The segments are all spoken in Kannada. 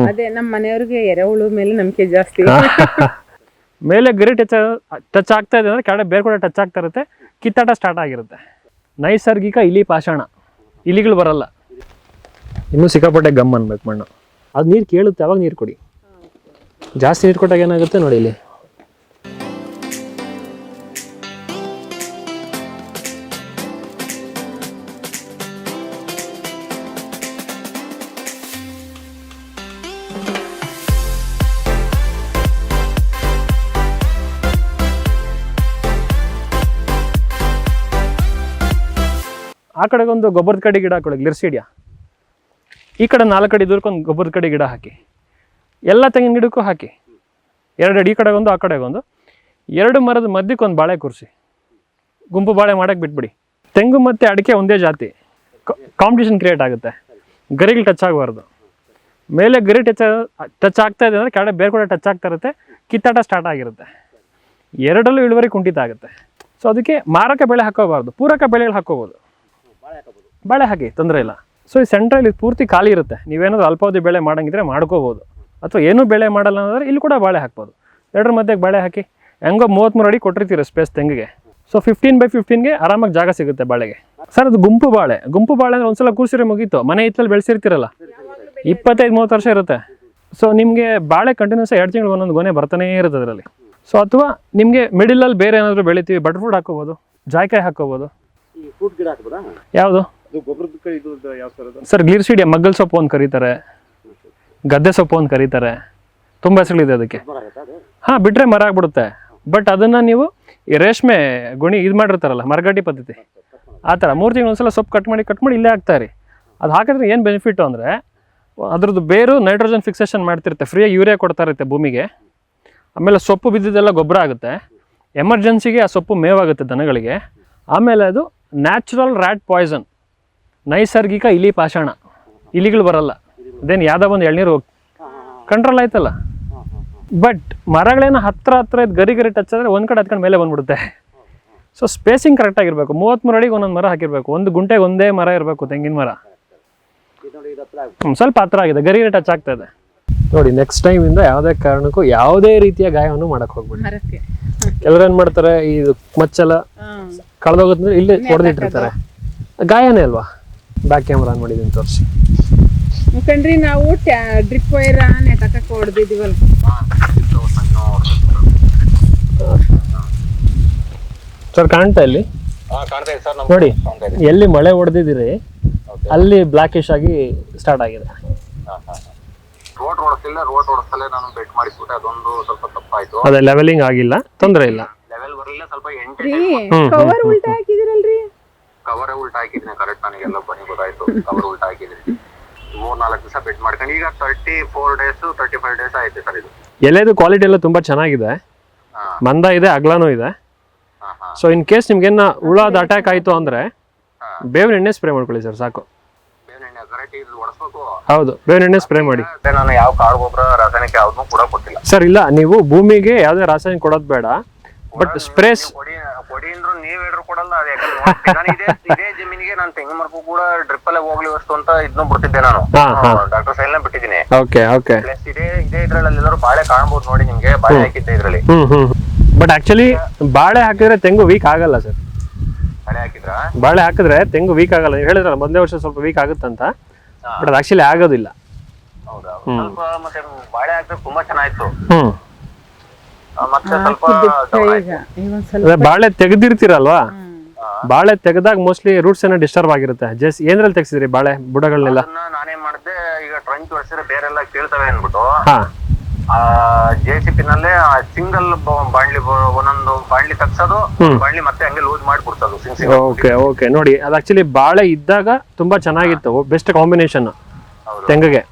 ಅದೇ ನಮ್ಮ ಮನೆಯವ್ರಿಗೆ ಎರೆಹುಳು ಮೇಲೆ ನಂಬಿಕೆ ಜಾಸ್ತಿ. ಮೇಲೆ ಗರಿ ಟಚ್ ಆಗ್ತಾ ಇದೆ ಅಂದರೆ ಕೆಳಗಡೆ ಬೇರೆ ಕೂಡ ಟಚ್ ಆಗ್ತಾ ಇರುತ್ತೆ, ಕಿತ್ತಾಟ ಸ್ಟಾರ್ಟ್ ಆಗಿರುತ್ತೆ. ನೈಸರ್ಗಿಕ ಇಲಿ ಪಾಷಾಣ, ಇಲಿಗಳು ಬರಲ್ಲ. ಇನ್ನೂ ಸಿಕ್ಕಾಪಟ್ಟೆ ಗಮ್ ಅನ್ಬೇಕು ಮಣ್ಣು. ಅದು ನೀರು ಕೇಳುತ್ತೆ, ಅವಾಗ ನೀರು ಕೊಡಿ. ಜಾಸ್ತಿ ನೀರು ಕೊಟ್ಟಾಗ ಏನಾಗುತ್ತೆ ನೋಡಿ ಇಲ್ಲಿ. ಆ ಕಡೆಗೊಂದು ಗೊಬ್ಬರದ ಕಡೆ ಗಿಡ ಹಾಕೊಳ್ಳಿ, ಗ್ಲಿರ್ಸಿಡಿಯಾ. ಈ ಕಡೆ 4 ಅಡಿ ದೂರಕ್ಕೊಂದು ಗೊಬ್ಬರದ ಕಡೆ ಗಿಡ ಹಾಕಿ. ಎಲ್ಲ ತೆಂಗಿನ ಗಿಡಕ್ಕೂ ಹಾಕಿ. 2 ಅಡಿ ಈ ಕಡೆಗೊಂದು ಆ ಕಡೆಗೊಂದು. 2 ಮರದ ಮಧ್ಯಕ್ಕೊಂದು ಬಾಳೆ ಕೂರಿಸಿ. ಗುಂಪು ಬಾಳೆ ಮಾಡೋಕ್ಕೆ ಬಿಟ್ಬಿಡಿ. ತೆಂಗು ಮತ್ತು ಅಡಿಕೆ ಒಂದೇ ಜಾತಿ, ಕಾಂಪಿಟೇಷನ್ ಕ್ರಿಯೇಟ್ ಆಗುತ್ತೆ. ಗರಿಗಳು ಟಚ್ ಆಗಬಾರ್ದು. ಮೇಲೆ ಗರಿ ಟಚ್ ಆಗ್ತಾ ಇದೆ ಅಂದರೆ ಕೆಳಗಡೆ ಬೇರೆ ಕೂಡ ಟಚ್ ಆಗ್ತಾ ಇರುತ್ತೆ, ಕಿತ್ತಾಟ ಸ್ಟಾರ್ಟ್ ಆಗಿರುತ್ತೆ. ಎರಡಲ್ಲೂ ಇಳುವರಿ ಕುಂಠಿತ ಆಗುತ್ತೆ. ಸೊ ಅದಕ್ಕೆ ಮಾರಕ ಬೆಳೆ ಹಾಕೋಬಾರ್ದು, ಪೂರಕ ಬೆಳೆಗಳು ಹಾಕೋಬೋದು. ಬಾಳೆ ಹಾಕಿ, ತೊಂದರೆ ಇಲ್ಲ. ಸೊ ಈ ಸೆಂಟ್ರಲ್ಲಿ ಪೂರ್ತಿ ಖಾಲಿ ಇರುತ್ತೆ. ನೀವೇನಾದ್ರು ಅಲ್ಪಾವಧಿ ಬೆಳೆ ಮಾಡೋಂಗಿದ್ರೆ ಮಾಡ್ಕೋಬೋದು, ಅಥವಾ ಏನೂ ಬೆಳೆ ಮಾಡಲ್ಲ ಅನ್ನೋದ್ರೆ ಇಲ್ಲಿ ಕೂಡ ಬಾಳೆ ಹಾಕ್ಬೋದು. 2 ಮಧ್ಯಕ್ಕೆ ಬಾಳೆ ಹಾಕಿ. ಹೆಂಗೋ 33 ಅಡಿ ಕೊಟ್ಟಿರ್ತೀರ ಸ್ಪೇಸ್ ತೆಂಗಿಗೆ. ಸೊ 15 by 15ಗೆ ಆರಾಮಾಗಿ ಜಾಗ ಸಿಗುತ್ತೆ ಬಾಳೆಗೆ. ಸರ್ ಅದು ಗುಂಪು ಬಾಳೆ. ಗುಂಪು ಬಾಳೆ ಅಂದರೆ ಒಂದ್ಸಲ ಕೂರ್ಸಿದ್ರೆ ಮುಗೀತು. ಮನೆ ಹಿತ್ತಲ್ಲಿ ಬೆಳೆಸಿರ್ತೀರಲ್ಲ, 25-30 ವರ್ಷ ಇರುತ್ತೆ. ಸೊ ನಿಮಗೆ ಬಾಳೆ ಕಂಟಿನ್ಯೂಸ್ 2 ತಿಂಗಳು ಒಂದೊಂದು ಗೊನೆ ಬರ್ತಾನೇ ಇರುತ್ತೆ ಅದರಲ್ಲಿ. ಸೊ ಅಥವಾ ನಿಮಗೆ ಮಿಡಿಲಲ್ಲಿ ಬೇರೆ ಏನಾದರೂ ಬೆಳಿತೀವಿ, ಬಟರ್ ಫ್ರೂಟ್ ಹಾಕೋಬೋದು, ಜಾಯ್ಕಾಯಿ ಹಾಕೋಬೋದು. ಯಾವುದು ಸರ್? ಗ್ಲಿರ್ಸಿಡಿಯಾ, ಮಗ್ಗಲ್ ಸೊಪ್ಪು ಒಂದು ಕರೀತಾರೆ, ಗದ್ದೆ ಸೊಪ್ಪು ಒಂದು ಕರೀತಾರೆ, ತುಂಬ ಹೆಸರುಗಳಿದೆ ಅದಕ್ಕೆ. ಹಾಂ, ಬಿಟ್ಟರೆ ಮರ ಆಗ್ಬಿಡುತ್ತೆ. ಬಟ್ ಅದನ್ನು ನೀವು ಈ ರೇಷ್ಮೆ ಗುಣಿ ಇದು ಮಾಡಿರ್ತಾರಲ್ಲ, ಮರಗಡ್ಡಿ ಪದ್ಧತಿ, ಆ ಥರ 3 ತಿಂಗಳು ಒಂದ್ಸಲ ಸೊಪ್ಪು ಕಟ್ ಮಾಡಿ ಇಲ್ಲೇ ಹಾಕ್ತಾಯಿರಿ. ಅದು ಹಾಕಿದ್ರೆ ಏನು ಬೆನಿಫಿಟ್ಟು ಅಂದರೆ ಅದ್ರದ್ದು ಬೇರು ನೈಟ್ರೋಜನ್ ಫಿಕ್ಸೇಷನ್ ಮಾಡ್ತಿರುತ್ತೆ, ಫ್ರೀಯಾಗಿ ಯೂರಿಯಾ ಕೊಡ್ತಾ ಇರುತ್ತೆ ಭೂಮಿಗೆ. ಆಮೇಲೆ ಸೊಪ್ಪು ಬಿದ್ದಿದ್ದೆಲ್ಲ ಗೊಬ್ಬರ ಆಗುತ್ತೆ. ಎಮರ್ಜೆನ್ಸಿಗೆ ಆ ಸೊಪ್ಪು ಮೇವಾಗುತ್ತೆ ದನಗಳಿಗೆ. ಆಮೇಲೆ ಅದು ನ್ಯಾಚುರಲ್ ರ್ಯಾಟ್ ಪಾಯ್ಸನ್, ನೈಸರ್ಗಿಕ ಇಲಿ ಪಾಷಾಣ, ಇಲಿಗಳು ಬರಲ್ಲ. ಅದೇನು ಯಾವುದೋ ಒಂದು ಎಳ್ನೀರು ಕಂಟ್ರೋಲ್ ಆಯ್ತಲ್ಲ. ಬಟ್ ಮರಗಳೇನೋ ಹತ್ರ ಇದ್ದು ಗರಿ ಟಚ್ ಆದರೆ ಒಂದು ಕಡೆ ಹತ್ಕೊಂಡು ಮೇಲೆ ಬಂದ್ಬಿಡುತ್ತೆ. So spacing ಕರೆಕ್ಟಾಗಿರಬೇಕು. 33 ಅಡಿಗೆ ಒಂದೊಂದು ಮರ ಹಾಕಿರಬೇಕು. ಒಂದು ಗುಂಟೆಗೆ ಒಂದೇ ಮರ ಇರಬೇಕು ತೆಂಗಿನ ಮರ. ಸ್ವಲ್ಪ ಹತ್ರ ಆಗಿದೆ, ಗರಿ ಟಚ್ ಆಗ್ತಾ ಇದೆ ನೋಡಿ. ನೆಕ್ಸ್ಟ್ ಟೈಮಿಂದ ಯಾವುದೇ ಕಾರಣಕ್ಕೂ ಯಾವುದೇ ರೀತಿಯ ಗಾಯವನ್ನು ಮಾಡಕ್ಕೆ ಹೋಗ್ಬಿಡಿ. ಕೆಲವ್ರು ಏನು ಮಾಡ್ತಾರೆ, ಇದು ಮಚ್ಚೆಲ್ಲ ಕಳೆದೋಗುತ್ತೆ ಇಲ್ಲೇ ಹೊಡೆದಿಟ್ಟಿರ್ತಾರೆ, ಗಾಯನೇ ಅಲ್ವಾ. ಬ್ಯಾಕ್ ಕ್ಯಾಮ್ರಾ ಆನ್ ಮಾಡಿದ್ದೀನಿ, ತೋರಿಸಿ. ಮುಖಂಡ್ರಿ ನಾವು ಡ್ರಿಪ್ ವೈರ್ ನೆಟ್ಟಕ್ಕೆ ಹೊಡೆದಿದ್ದೀವಲ್ಲ ಸರ್, ಕಾಣ್ತಾ ಇಲ್ಲಿ ನೋಡಿ. ಎಲ್ಲಿ ಮಳೆ ಹೊಡೆದಿದ್ದೀರಿ ಅಲ್ಲಿ ಬ್ಲಾಕಿಶ್ ಆಗಿ ಸ್ಟಾರ್ಟ್ ಆಗಿದೆ. ಅದೇ ಲೆವೆಲಿಂಗ್ ಆಗಿಲ್ಲ, ತೊಂದರೆ ಇಲ್ಲ. ಕವರ್ ಉಲ್ಟಾ ಹಾಕಿದಿರಲ್ರಿ? ಕವರ್ ಉಲ್ಟಾ ಹಾಕಿದ್ದೀನಿ, ಕರೆಕ್ಟ್. ನನಗೆಲ್ಲ ಬನ್ನಿ ಗೊತ್ತಾಯ್ತು. ಕವರ್ ಉಲ್ಟಾ ಹಾಕಿದ್ದೀನಿ. 3-4 ದಿವಸ ಬೆಟ್ ಮಾಡ್ಕೊಂಡು ಈಗ 34 days 35 days ಆಯ್ತು ಸರ್. ಇದು ಎಲೆದು ಕ್ವಾಲಿಟಿ ಎಲ್ಲ ತುಂಬಾ ಚೆನ್ನಾಗಿದೆ, ಮಂದ ಇದೆ, ಅಗ್ಲಾನೂ ಇದೆ. ಸೊ ಇನ್ ಕೇಸ್ ನಿಮ್ಗೇನ ಹುಳದ ಅಟ್ಯಾಕ್ ಆಯ್ತು ಅಂದ್ರೆ ಬೇವಿನ ಎಣ್ಣೆ ಸ್ಪ್ರೇ ಮಾಡ್ಕೊಳ್ಳಿ ಸರ್, ಸಾಕು. ಹೌದು, ಬೇವಿನ ಎಣ್ಣೆ ಸ್ಪ್ರೇ ಮಾಡಿ. ನಾನು ಯಾವ ಕಾಳು ಗೊಬ್ಬರ ರಾಸಾಯನಿಕ ಯಾವ್ದು ಕೂಡ ಕೊಟ್ಟಿಲ್ಲ ಸರ್. ಇಲ್ಲ, ನೀವು ಭೂಮಿಗೆ ಯಾವುದೇ ರಾಸಾಯನಿಕ ಕೊಡೋದು ಬೇಡ. ಬಟ್ ಸ್ಪ್ರೇಸ್ ಕೊಡಿ ಅಂದ್ರು ನೀವ್ ಹೇಳ್ರು ಕೊಡಲ್ಲ. ಇದೇ ಜಮೀನಿಗೆ ನಾನು ತೆಂಗಿನ ಮರಕ್ಕೂ ಕೂಡ ಡ್ರಿಪ್ ಅಲ್ಲೇ ಹೋಗ್ಲಿ ಅಷ್ಟು ಅಂತ ಇದನ್ನು ಬಿಡ್ತಿದ್ದೆ ನಾನು. ಡಾಕ್ಟರ್ ಸೈಲ್ ಬಿಟ್ಟಿದ್ದೀನಿ. ಪ್ಲಸ್ ಇದೇ ಇದ್ರಲ್ಲಿ ಎಲ್ಲರೂ ಬಾಳೆ ಕಾಣ್ಬೋದು ನೋಡಿ, ನಿಮ್ಗೆ ಬಾಳೆ ಹಾಕಿದ್ದೆ ಇದ್ರಲ್ಲಿ. ಬಟ್ ಆಕ್ಚುಲಿ ಬಾಳೆ ಹಾಕಿದ್ರೆ ತೆಂಗು ವೀಕ್ ಆಗಲ್ಲ ಸರ್. ಬಾಳೆ ಹಾಕಿದ್ರೆ ತೆಂಗು ವೀಕ್ ಆಗಲ್ಲ. ನೀವು ಹೇಳಿದ್ರಲ್ಲ ಮೊದಲನೇ ವರ್ಷ ಸ್ವಲ್ಪ ವೀಕ್ ಆಗುತ್ತಂತ, ಬಟ್ ಅದು ಆಕ್ಚುಲಿ ಆಗೋದಿಲ್ಲ. ಮತ್ತೆ ಬಾಳೆ ಹಾಕಿದ್ರೆ ತುಂಬಾ ಚೆನ್ನಾಗಿತ್ತು. ಬಾಳೆ ತೆಗೆದಿರ್ತೀರಲ್ವಾ, ಬಾಳೆ ತೆಗೆದಾಗ ಮೋಸ್ಟ್ಲಿ ರೂಟ್ಸ್ ಏನೋ ಡಿಸ್ಟರ್ಬ್ ಆಗಿರುತ್ತೆ. ಏನ್ರಲ್ಲಿ ತೆಗ್ಸಿದ್ರಿ ಬಾಳೆ ಬುಡಗಳನ್ನೆಲ್ಲ? ನಾನೇ ಮಾಡಿದೆ, ಈಗ ಟ್ರಂಚ್ ಹೊಡ್ಸಿದ್ರೆ ಬೇರೆಲ್ಲ ಕೇಳ್ತವೆ ಅನ್ಬಿಟ್ಟು JCP ನಲ್ಲೇ ಸಿಂಗಲ್ ಬಾಣ್ಲಿ ಒಂದೊಂದು ಬಾಣ್ಲಿ ತಗ್ಸೋದು, ಬಾಣ್ಲಿ ಮತ್ತೆ ಹಂಗೆ ಲೂಸ್ ಮಾಡಿ ಬಿಡ್ಸೋದು. ಓಕೆ ನೋಡಿ, ಅದು ಆಕ್ಚುಲಿ ಬಾಳೆ ಇದ್ದಾಗ ತುಂಬಾ ಚೆನ್ನಾಗಿತ್ತು, ಬೆಸ್ಟ್ ಕಾಂಬಿನೇಷನ್ ತೆಂಗಿಗೆ.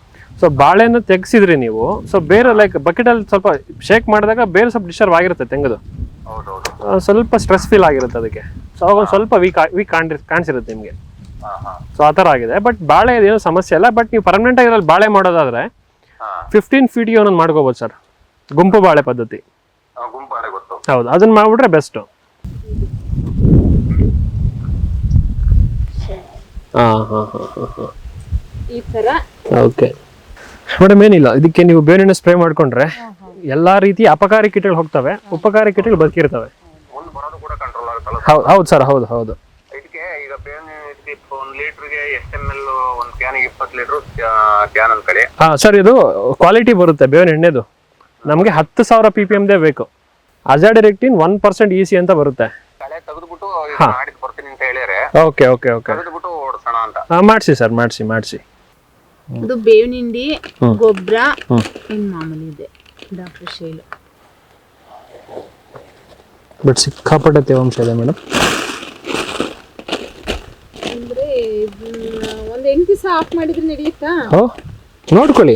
ಸೊ ಬಾಳೆನ ತೆಗ್ಸಿದ್ರಿ ನೀವು. ಸೊ ಬೇರೆ ಲೈಕ್ ಬಕೆಟ್ ಅಲ್ಲಿ ಸ್ವಲ್ಪ ಶೇಕ್ ಮಾಡಿದಾಗ ಬೇರೆ ಸ್ವಲ್ಪ ಡಿಸ್ಟರ್ಬ್ ಆಗಿರುತ್ತೆ ತೆಂಗದು, ಸ್ವಲ್ಪ ಸ್ಟ್ರೆಸ್ ಫೀಲ್ ಆಗಿರುತ್ತೆ ಅದಕ್ಕೆ. ಸೊ ಅವಾಗ ಒಂದು ಸ್ವಲ್ಪ ವೀಕ್ ಕಾಣಿಸಿರುತ್ತೆ ನಿಮಗೆ. ಸೊ ಆ ಥರ ಆಗಿದೆ. ಬಟ್ ಬಾಳೆ ಏನೋ ಸಮಸ್ಯೆ ಇಲ್ಲ. ಬಟ್ ನೀವು ಪರ್ಮನೆಂಟ್ ಆಗಿ ಬಾಳೆ ಮಾಡೋದಾದ್ರೆ 15 feet ಒಂದೊಂದು ಮಾಡ್ಕೋಬೋದು ಸರ್, ಗುಂಪು ಬಾಳೆ ಪದ್ಧತಿ. ಹೌದು, ಅದನ್ನ ಮಾಡ್ಬಿಟ್ರೆ ಬೆಸ್ಟ್. ಓಕೆ. ಮೇಡಮ್ ಏನಿಲ್ಲ, ಇದಕ್ಕೆ ನೀವು ಬೇವಿನ ಸ್ಪ್ರೇ ಮಾಡ್ಕೊಂಡ್ರೆ ಎಲ್ಲಾ ರೀತಿಯ ಅಪಕಾರಿ ಕೀಟಗಳು ಹೋಗ್ತವೆ, ಉಪಕಾರಿ ಕೀಟಗಳು ಬದುಕಿರ್ತವೆ. ಮುಂದೆ ಬರೋದು ಕೂಡ ಕಂಟ್ರೋಲ್ ಆಗುತ್ತಲ್ಲ ಹೌದು ಸರ್, ಹೌದು ಹೌದು. ಇದಕ್ಕೆ ಈಗ ಬೇವಿನ ಒಂದು ಲೀಟರ್ಗೆ ಎಷ್ಟು ml, ಒಂದು ಕ್ಯಾನಿಗೆ 20 ಲೀಟರ್ ಕ್ಯಾನ್ ಅಂತ ಕಡೆ. ಹಾ ಸರ್, ಇದು ಕ್ವಾಲಿಟಿ ಬರುತ್ತೆ ಬೇವಿನ ಎಣ್ಣೆದು. ನಮಗೆ 10,000 ppm ಬೇಕು. ಅಜಾಡಿರೆಕ್ಟಿನ್ 1% EC ಅಂತ ಬರುತ್ತೆ. ಕಳೆ ತೆಗೆದ್ಬಿಟ್ಟು ಮಾಡಿದ್ ಬರ್ತೀನಿ ಅಂತ ಹೇಳಿದ್ರೆ ಓಕೆ ಓಕೆ ಓಕೆ, ತೆಗೆದ್ಬಿಟ್ಟು ಓಡಿಸೋಣ ಅಂತ. ಮಾಡಿಸಿ ಸರ್, ಮಾಡಿಸಿ. ಇದು ಬೇವಿನ ಹಿಂಡಿ, ಗೊಬ್ಬರ, ಇನ್ ಮಾಮೂಲಿ ಇದೆ ಡಾಕ್ಟರ್ ಶೈಲು. ಬಟ್ ಸಿಕ್ಕಾಪಟ್ಟೆ ತೇವಾಂಶ ಇದೆ ಮೇಡಮ್. ಅಂದ್ರೆ ಒಂದು 8 ದಿವಸ ಆಫ್ ಮಾಡಿದ್ರೆ ನಡೆಯುತ್ತಾ? ನೋಡ್ಕೊಳ್ಳಿ,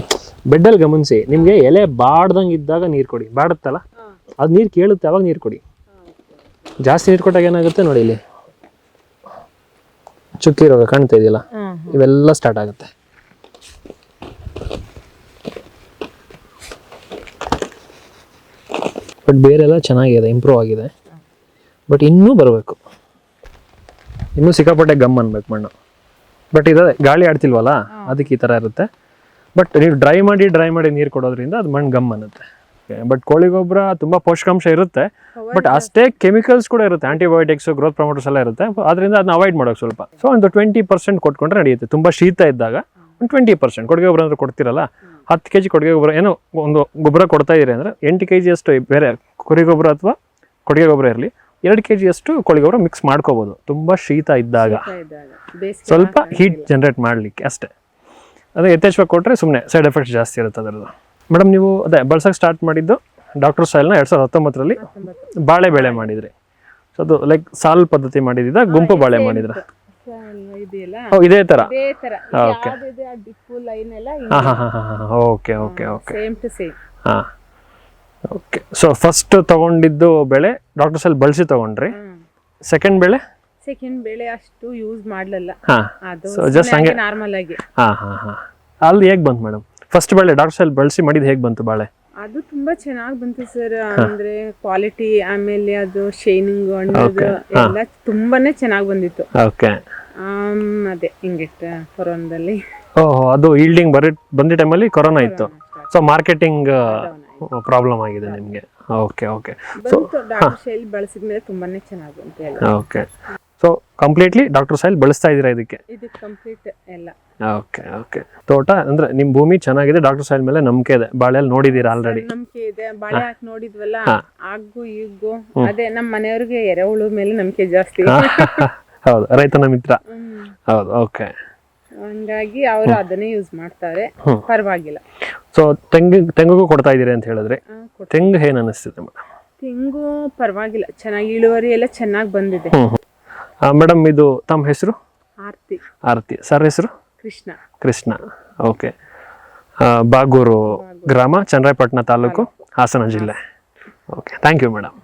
ಬೆಡ್ಡಲ್ಲಿ ಗಮನಿಸಿ. ನಿಮ್ಗೆ ಎಲೆ ಬಾಡ್ದಂಗೆ ಇದ್ದಾಗ ನೀರು ಕೊಡಿ, ಬಾಡುತ್ತಲ್ಲ ಅದು ನೀರು ಕೇಳುತ್ತೆ, ಅವಾಗ ನೀರು ಕೊಡಿ. ಜಾಸ್ತಿ ನೀರು ಕೊಟ್ಟಾಗ ಏನಾಗುತ್ತೆ ನೋಡಿ, ಇಲ್ಲಿ ಚುಕ್ಕಿ ರೋಗ ಕಾಣ್ತಾ ಇದೆಯಲ್ಲ, ಇವೆಲ್ಲ ಸ್ಟಾರ್ಟ್ ಆಗುತ್ತೆ. ಬಟ್ ಬೇರೆಲ್ಲ ಚೆನ್ನಾಗಿದೆ, ಇಂಪ್ರೂವ್ ಆಗಿದೆ. ಬಟ್ ಇನ್ನೂ ಬರಬೇಕು, ಇನ್ನೂ ಸಿಕ್ಕಾಪಟ್ಟೆ ಗಮ್ ಅನ್ಬೇಕು ಮಣ್ಣು. ಬಟ್ ಇದೆ ಗಾಳಿ ಆಡ್ತಿಲ್ವಲ್ಲ, ಅದಕ್ಕೆ ಈ ಥರ ಇರುತ್ತೆ. ಬಟ್ ನೀವು ಡ್ರೈ ಮಾಡಿ ನೀರು ಕೊಡೋದ್ರಿಂದ ಅದು ಮಣ್ಣು ಗಮ್ ಅನ್ನುತ್ತೆ. ಬಟ್ ಕೋಳಿ ಗೊಬ್ಬರ ತುಂಬ ಪೋಷಕಾಂಶ ಇರುತ್ತೆ, ಬಟ್ ಅಷ್ಟೇ ಕೆಮಿಕಲ್ಸ್ ಕೂಡ ಇರುತ್ತೆ, ಆಂಟಿಬಯೋಟಿಕ್ಸ್, ಗ್ರೋತ್ ಪ್ರಮೋಟರ್ಸ್ ಎಲ್ಲ ಇರುತ್ತೆ. ಅದರಿಂದ ಅದನ್ನ ಅವಾಯ್ಡ್ ಮಾಡೋಕೆ ಸ್ವಲ್ಪ. ಸೊ ಒಂದು 20% ಕೊಟ್ಕೊಂಡ್ರೆ ನಡೆಯುತ್ತೆ. ತುಂಬ ಶೀತ ಇದ್ದಾಗ ಒಂದು 20% ಕೊಡುಗೆ ಗೊಬ್ಬರ ಅಂದ್ರೆ ಕೊಡ್ತಿರಲ್ಲ, 10 kg ಕೊಡುಗೆ ಗೊಬ್ಬರ ಏನೋ ಒಂದು ಗೊಬ್ಬರ ಕೊಡ್ತಾ ಇದ್ದೀರಿ ಅಂದರೆ 8 kg ಅಷ್ಟು ಬೇರೆ ಕುರಿ ಗೊಬ್ಬರ ಅಥವಾ ಕೊಡುಗೆ ಗೊಬ್ಬರ ಇರಲಿ, 2 kg ಅಷ್ಟು ಕೋಳಿ ಗೊಬ್ಬರ ಮಿಕ್ಸ್ ಮಾಡ್ಕೋಬೋದು. ತುಂಬ ಶೀತ ಇದ್ದಾಗ ಸ್ವಲ್ಪ ಹೀಟ್ ಜನರೇಟ್ ಮಾಡಲಿಕ್ಕೆ ಅಷ್ಟೇ. ಅದೇ ಯಥೇಚ್ಛವಾಗಿ ಕೊಟ್ಟರೆ ಸುಮ್ಮನೆ ಸೈಡ್ ಎಫೆಕ್ಟ್ಸ್ ಜಾಸ್ತಿ ಇರುತ್ತೆ ಅದರದ್ದು. ಮೇಡಮ್ ನೀವು ಅದೇ ಬಳಸೋಕೆ ಸ್ಟಾರ್ಟ್ ಮಾಡಿದ್ದು ಡಾಕ್ಟರ್ ಸಾಯಿಲ್ನ 2019ರಲ್ಲಿ ಬಾಳೆ ಬೆಳೆ ಮಾಡಿದ್ರಿ. ಸೊ ಅದು ಲೈಕ್ ಸಾಲ್ ಪದ್ಧತಿ ಮಾಡಿದ್ದ, ಗುಂಪು ಬಾಳೆ ಮಾಡಿದ್ರ? ಇದೇ ತರ. Okay okay. ಸೊ ಫಸ್ಟ್ ತಗೊಂಡಿದ್ದು ಬೆಳೆ ಡಾಕ್ಟರ್ ಸಾಯಿಲ್ ಬಳಸಿ ತಗೊಂಡ್ರಿ. ಸೆಕೆಂಡ್ ಬೆಳೆ ಅಷ್ಟು ಯೂಸ್ ಮಾಡಲಿಲ್ಲ, ಸೊ ಜಸ್ಟ್ ಹಂಗೆ ನಾರ್ಮಲ್ ಆಗಿ. ಅಲ್ಲಿ ಹೇಗೆ ಬಂತು ಮೇಡಮ್ ಫಸ್ಟ್ ಬೆಳೆ ಡಾಕ್ಟರ್ ಸಾಯಿಲ್ ಬಳಸಿ ಮಾಡಿದ್ದು? ಹೇಗೆ ಬಂತು ಬಾಳೆ? ಅದು ತುಂಬಾ ಚೆನ್ನಾಗಿ ಬಂತು ಸರ್. ಅಂದ್ರೆ ಕ್ವಾಲಿಟಿ, ಆಮೇಲೆ ಅದು ಶೈನಿಂಗ್ ಹಣ್ಣದು ಎಲ್ಲ ತುಂಬಾನೇ ಚೆನ್ನಾಗಿ ಬಂದಿತ್ತು. ಓಕೆ. ಅದೇ ಹಿಂಗಿತ್ತು ಕೊರೋನಾದಲ್ಲಿ. ಓಹೋ, ಅದು ಈಲ್ಡಿಂಗ್ ಬಂದ ಟೈಮಲ್ಲಿ ಕೊರೋನಾ ಇತ್ತು. ಸೊ ಮಾರ್ಕೆಟಿಂಗ್ ಪ್ರಾಬ್ಲಮ್ ಆಗಿದೆ ನಿಮಗೆ. Okay okay. So doctor soil ಬಳಸಿದ್ಮೇಲೆ ತುಂಬಾನೇ ಚೆನ್ನಾಗಿ ಬಂತು. Okay. So completely doctor soil ಬಳಸ್ತಾ ಇದ್ದೀರಾ ಇದಕ್ಕೆ? ಇದು ಕಂಪ್ಲೀಟ್ ಎಲ್ಲ. Okay okay. ತೋಟ ಅಂದ್ರೆ ನಿಮ್ ಭೂಮಿ ಚೆನ್ನಾಗಿದೆ, ಡಾಕ್ಟರ್ ಸಾಯಿಲ್ ಮೇಲೆ ನಂಬಿಕೆ ಇದೆ. ಬಾಳೆಯಲ್ಲಿ ನೋಡಿದೀರಾ ಆಲ್ರೆಡಿ? ನಂಬಿಕೆ ಇದೆ. ಬಾಳೆ ಹಾಕಿ ನೋಡಿದ್ವಲ್ಲ, ಆಗು ಈಗೂ ಅದೇ ನಮ್ಮ ಮನೆಯವ್ರಿಗೆ ಎರೆಹುಳು ಮೇಲೆ ನಂಬಿಕೆ ಜಾಸ್ತಿ. ಹೌದು, ರೈತನ ಮಿತ್ರ. ಹೌದು. ಓಕೆ. ಹಂಗಾಗಿ ಅವರು ಅದನ್ನೇ ಯೂಸ್ ಮಾಡ್ತಾರೆ, ಪರವಾಗಿಲ್ಲ. ಸೊ ತೆಂಗಿಗೂ ಕೊಡ್ತಾ ಇದೀರಿ ಅಂತ ಹೇಳಿದ್ರೆ, ತೆಂಗು ಏನ್ ಅನಿಸ್ತಿದೆ ಮೇಡಮ್? ತೆಂಗು ಪರವಾಗಿಲ್ಲ, ಚೆನ್ನಾಗಿ ಇಳುವರಿ ಎಲ್ಲ ಚೆನ್ನಾಗಿ ಬಂದಿದೆ. ಮೇಡಮ್ ಇದು ತಮ್ಮ ಹೆಸರು? ಆರತಿ. ಸರ್ ಹೆಸರು? ಕೃಷ್ಣ. ಓಕೆ. ಬಾಗೂರು ಗ್ರಾಮ, ಚನ್ನರಾಯಪಟ್ಟಣ ತಾಲೂಕು, ಹಾಸನ ಜಿಲ್ಲೆ. Okay, thank you madam.